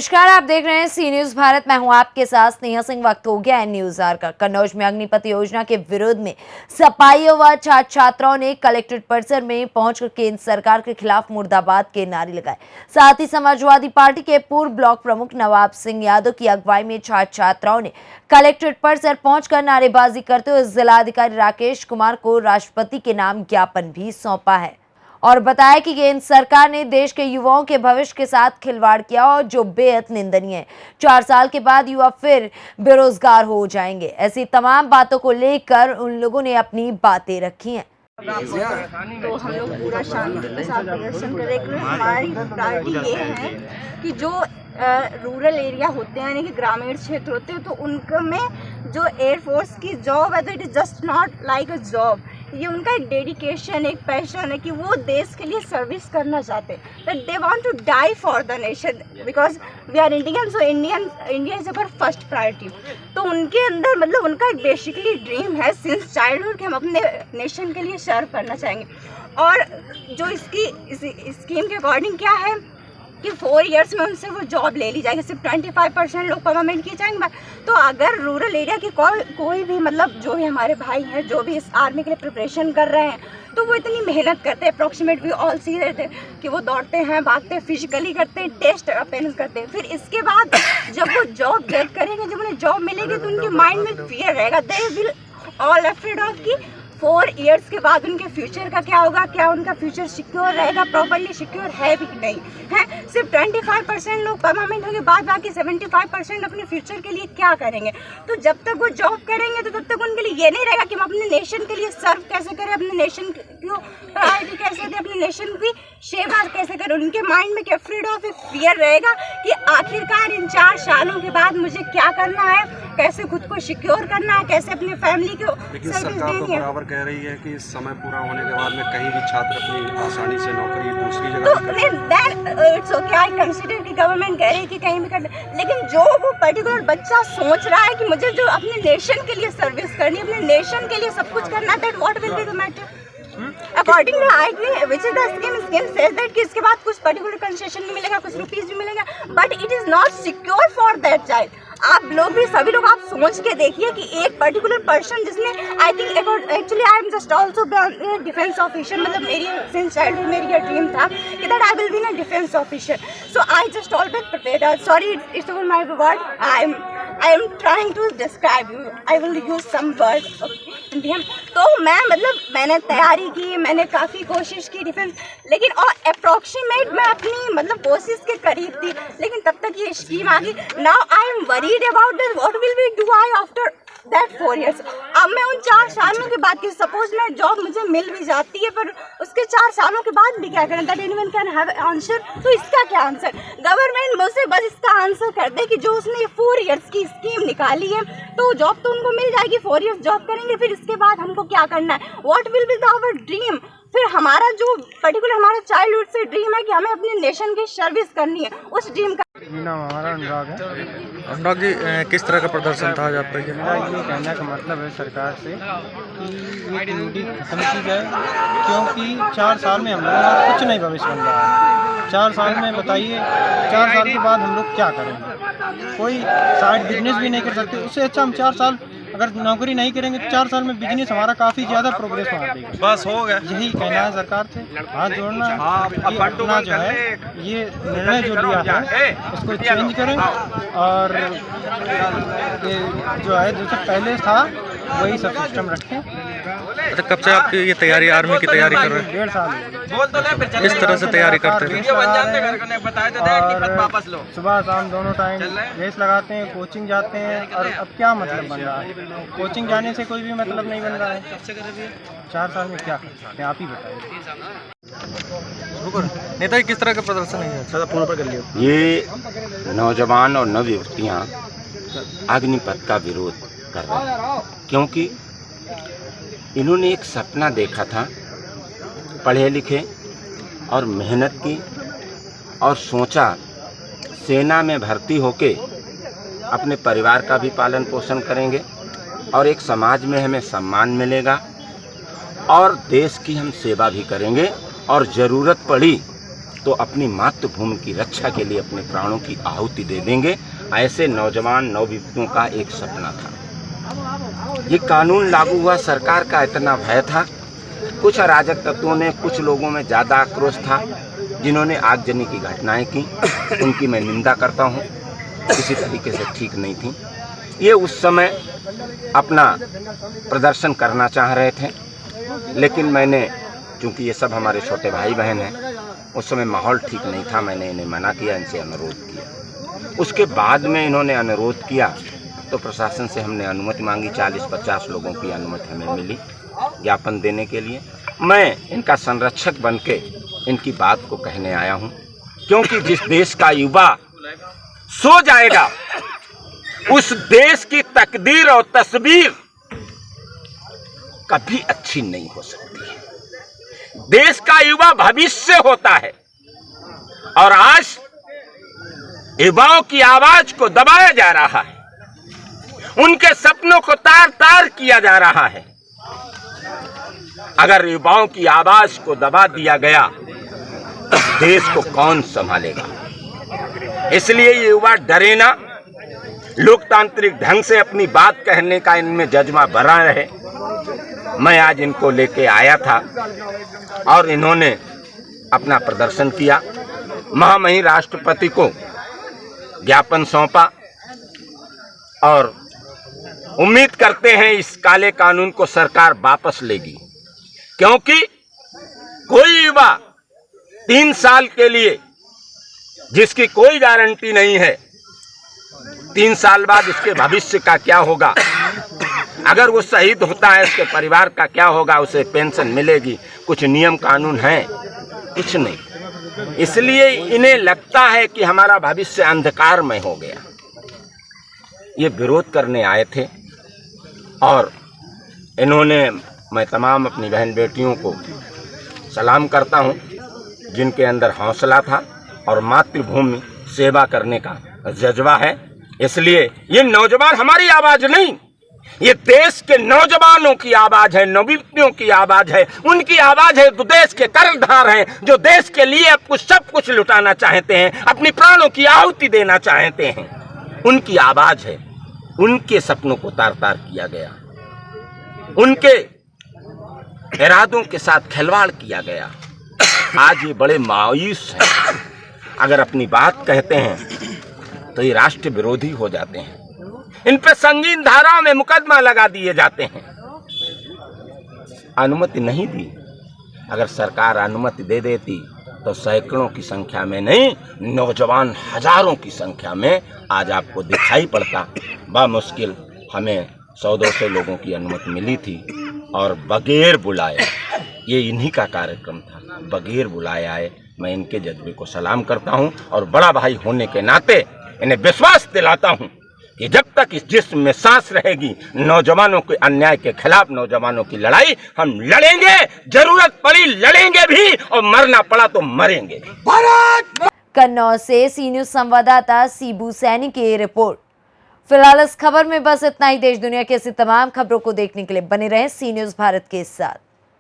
नमस्कार, आप देख रहे हैं सी न्यूज भारत। मैं हूं आपके साथ स्नेहा सिंह। वक्त हो गया है न्यूज आवर का। कन्नौज में अग्निपथ योजना के विरोध में सपाइयों व छात्र छात्राओं ने कलेक्ट्रेट परिसर में पहुंचकर केंद्र सरकार के खिलाफ मुर्दाबाद के नारे लगाए। साथ ही समाजवादी पार्टी के पूर्व ब्लॉक प्रमुख नवाब सिंह यादव की अगुवाई में छात्र छात्राओं ने कलेक्ट्रेट परिसर पहुंचकर नारेबाजी करते हुए जिलाधिकारी राकेश कुमार को राष्ट्रपति के नाम ज्ञापन भी सौंपा है और बताया कि केंद्र सरकार ने देश के युवाओं के भविष्य के साथ खिलवाड़ किया और जो बेहद निंदनीय है। 4 साल के बाद युवा फिर बेरोजगार हो जाएंगे। ऐसी तमाम बातों को लेकर उन लोगों ने अपनी बातें रखी हैं। तो हम लोग पूरा शांति के साथ प्रदर्शन करेंगे। हमारी प्रायोरिटी ये है कि जो रूरल एरिया होते हैं यानी कि ग्रामीण क्षेत्र होते हैं, तो उनमें जो एयरफोर्स की जॉब है तो it is just not like a job. ये उनका एक डेडिकेशन, एक पैशन है कि वो देश के लिए सर्विस करना चाहते हैं। That they want to die for the nation because we are Indian, so India is our first priority. तो उनके अंदर मतलब उनका एक बेसिकली ड्रीम है सिंस चाइल्डहुड कि हम अपने नेशन के लिए सर्व करना चाहेंगे। और जो इसकी स्कीम के अकॉर्डिंग क्या है कि 4 इयर्स में उनसे वो जॉब ले ली जाएगी। सिर्फ 25% लोग परमानेंट किए जाएंगे। तो अगर रूरल एरिया के कोई भी मतलब जो भी हमारे भाई हैं जो भी इस आर्मी के लिए प्रिपरेशन कर रहे हैं, तो वो इतनी मेहनत करते हैं। अप्रॉक्सीमेट वी ऑल सी रहते हैं कि वो दौड़ते हैं, भागते हैं, फिजिकली करते हैं, टेस्ट अपेयरेंस करते हैं। फिर इसके बाद जब वो जॉब गेट करेंगे, जब उन्हें जॉब मिलेगी तो उनके माइंड में फियर रहेगा। They will all afraid of कि 4 इयर्स के बाद उनके फ्यूचर का क्या होगा, क्या उनका फ्यूचर सिक्योर रहेगा, प्रॉपर्ली सिक्योर है भी नहीं है। सिर्फ 25% लोग परमानेंट होंगे, बाद बाकी 75% अपने फ्यूचर के लिए क्या करेंगे। तो जब तक वो जॉब करेंगे तो तब तक उनके लिए ये नहीं रहेगा कि हम अपने नेशन के लिए सर्व कैसे करें, अपने नेशन को प्रायोरिटी कैसे दें, अपने नेशन की सेवा कैसे करें। उनके माइंड में फ्रीड ऑफ एक फियर रहेगा कि आखिरकार इन 4 सालों के बाद मुझे क्या करना है, कैसे खुद को सिक्योर करना है, कैसे अपनी फैमिली को सर्विस देनी है। कह रही है कि समय पूरा होने के बाद में कहीं भी छात्र अपनी आसानी से नौकरी दूसरी तो जगह इट्स ओके, आई कंसीडर कि गवर्नमेंट कह रही है कि कहीं भी कर, लेकिन जो वो पर्टिकुलर बच्चा सोच रहा है कि मुझे जो अपने नेशन के लिए सर्विस करनी है, अपने नेशन के लिए सब कुछ करना है, that what will be the matter according to I which is the scheme says that कि इसके बाद कुछ पर्टिकुलर कंसेशन भी मिलेगा, कुछ रुपीस भी मिलेगा, but it is not secure for that child. आप लोग भी सभी लोग आप सोच के देखिए कि एक पर्टिकुलर पर्सन जिसने I think actually I am just also defence officer, मतलब मेरी सिंस चाइल्डहुड मेरी ये ड्रीम था कि that I will be a defence officer. So I just always prepared, sorry it's over my word, I am trying to describe you. I will use some words. तो मैंने तैयारी की, मैंने काफ़ी कोशिश की डिफेंस, लेकिन और अप्रॉक्सीमेट मैं अपनी मतलब कोशिश के करीब थी, लेकिन तब तक ये स्कीम आ गई। Now I am worried about that what will we do I after that 4 years. अब मैं उन 4 सालों के बाद की सपोज मैं जॉब मुझे मिल भी जाती है, पर उसके 4 सालों के बाद भी क्या करें, that anyone can have answer. तो इसका क्या आंसर, गवर्नमेंट मुझसे बस इसका आंसर कर दे कि जो उसने 4 इयर्स की स्कीम निकाली है तो जॉब तो उनको मिल जाएगी, 4 इयर्स जॉब करेंगे, फिर इसके बाद हमको क्या करना है, what will be our dream. फिर हमारा जो पर्टिकुलर हमारा चाइल्डहुड से ड्रीम है कि हमें अपने नेशन की सर्विस करनी है, उस ड्रीम का नाम हमारा अनुराग है। अनुराग जी, किस तरह का प्रदर्शन था आज आपका? मेरा ये कहने का मतलब है सरकार से कि ये नीति खत्म की जाए, क्योंकि 4 साल में हम लोगों का कुछ नहीं भविष्य बन रहा है। 4 साल में बताइए, 4 साल के बाद हम लोग क्या करेंगे, कोई साइड बिजनेस भी नहीं कर सकते। उससे अच्छा हम 4 साल अगर नौकरी नहीं करेंगे तो 4 साल में बिजनेस हमारा काफ़ी ज़्यादा प्रोग्रेस में आ देगा। बस हो गया, यही कहना है सरकार से, हाथ जोड़ना है कि अपना जो है ये निर्णय जो लिया है इसको चेंज करें, और ये जो है जैसे पहले था वही सब सिस्टम रखें। तो कब से आपकी ये तैयारी, आर्मी की तैयारी कर रहे हैं? 1.5 साल। किस तरह से तैयारी करते हैं? और सुबह शाम दोनों टाइम रेस लगाते हैं, कोचिंग जाते हैं, और अब क्या मतलब बन रहा है, कोचिंग जाने से कोई भी मतलब नहीं बन रहा है। 4 साल में क्या कर सकते हैं, आप ही बताइए। नेता, किस तरह का प्रदर्शन है? ये नौजवान और नवयुवतियाँ अग्निपथ का विरोध कर रहे हैं, क्योंकि इन्होंने एक सपना देखा था, पढ़े लिखे और मेहनत की, और सोचा सेना में भर्ती होके अपने परिवार का भी पालन पोषण करेंगे और एक समाज में हमें सम्मान मिलेगा और देश की हम सेवा भी करेंगे, और ज़रूरत पड़ी तो अपनी मातृभूमि की रक्षा के लिए अपने प्राणों की आहुति दे देंगे। ऐसे नौजवान नवयुवकों का एक सपना था। ये कानून लागू हुआ, सरकार का इतना भय था। कुछ अराजक तत्वों ने, कुछ लोगों में ज़्यादा आक्रोश था, जिन्होंने आगजनी की घटनाएं की, उनकी मैं निंदा करता हूँ, किसी तरीके से ठीक नहीं थी। ये उस समय अपना प्रदर्शन करना चाह रहे थे, लेकिन मैंने, चूँकि ये सब हमारे छोटे भाई बहन हैं, उस समय माहौल ठीक नहीं था, मैंने इन्हें मना किया, इनसे अनुरोध किया। उसके बाद में इन्होंने अनुरोध किया तो प्रशासन से हमने अनुमति मांगी। 40-50 लोगों की अनुमति हमें मिली ज्ञापन देने के लिए। मैं इनका संरक्षक बनके इनकी बात को कहने आया हूँ, क्योंकि जिस देश का युवा सो जाएगा उस देश की तकदीर और तस्वीर कभी अच्छी नहीं हो सकती है। देश का युवा भविष्य होता है और आज युवाओं की आवाज को दबाया जा रहा है, उनके सपनों को तार तार किया जा रहा है। अगर युवाओं की आवाज को दबा दिया गया तो देश को कौन संभालेगा? इसलिए ये युवा डरे ना, लोकतांत्रिक ढंग से अपनी बात कहने का इनमें जज्बा बना रहे। मैं आज इनको लेके आया था और इन्होंने अपना प्रदर्शन किया। महामहिम राष्ट्रपति को ज्ञापन सौंपा और उम्मीद करते हैं इस काले कानून को सरकार वापस लेगी, क्योंकि कोई युवा 3 साल के लिए, जिसकी कोई गारंटी नहीं है 3 साल बाद इसके भविष्य का क्या होगा, अगर वो शहीद होता है उसके परिवार का क्या होगा, उसे पेंशन मिलेगी, कुछ नियम कानून है, कुछ नहीं। इसलिए इन्हें लगता है कि हमारा भविष्य अंधकारमय हो गया। ये विरोध करने आए थे और इन्होंने, मैं तमाम अपनी बहन बेटियों को सलाम करता हूँ जिनके अंदर हौसला था और मातृभूमि सेवा करने का जज्बा है। इसलिए ये नौजवान हमारी आवाज नहीं, ये देश के नौजवानों की आवाज है, नवयुवतियों की आवाज है, उनकी आवाज है जो देश के कर्णधार हैं, जो देश के लिए अब कुछ सब कुछ लुटाना चाहते हैं, अपनी प्राणों की आहुति देना चाहते हैं। उनकी आवाज है, उनके सपनों को तार तार किया गया, उनके इरादों के साथ खिलवाड़ किया गया। आज ये बड़े मायूस हैं। अगर अपनी बात कहते हैं तो ये राष्ट्र विरोधी हो जाते हैं, इन पे संगीन धाराओं में मुकदमा लगा दिए जाते हैं। अनुमति नहीं दी। अगर सरकार अनुमति दे देती तो सैकड़ों की संख्या में नहीं, नौजवान हजारों की संख्या में आज आपको दिखाई पड़ता। बामुश्किल हमें 100-200 लोगों की अनुमति मिली थी और बगैर बुलाए, ये इन्हीं का कार्यक्रम था, बगैर बुलाए आए। मैं इनके जज्बे को सलाम करता हूं और बड़ा भाई होने के नाते इन्हें विश्वास दिलाता हूं कि जब तक इस जिस्म में सांस रहेगी, नौजवानों के अन्याय के खिलाफ नौजवानों की लड़ाई हम लड़ेंगे, जरूरत पड़ी लड़ेंगे भी और मरना पड़ा तो मरेंगे भी। कन्नौज से सी न्यूज संवाददाता सीबू सैनी की रिपोर्ट। फिलहाल इस खबर में बस इतना ही। देश दुनिया की ऐसी तमाम खबरों को देखने के लिए बने रहें सी न्यूज भारत के साथ।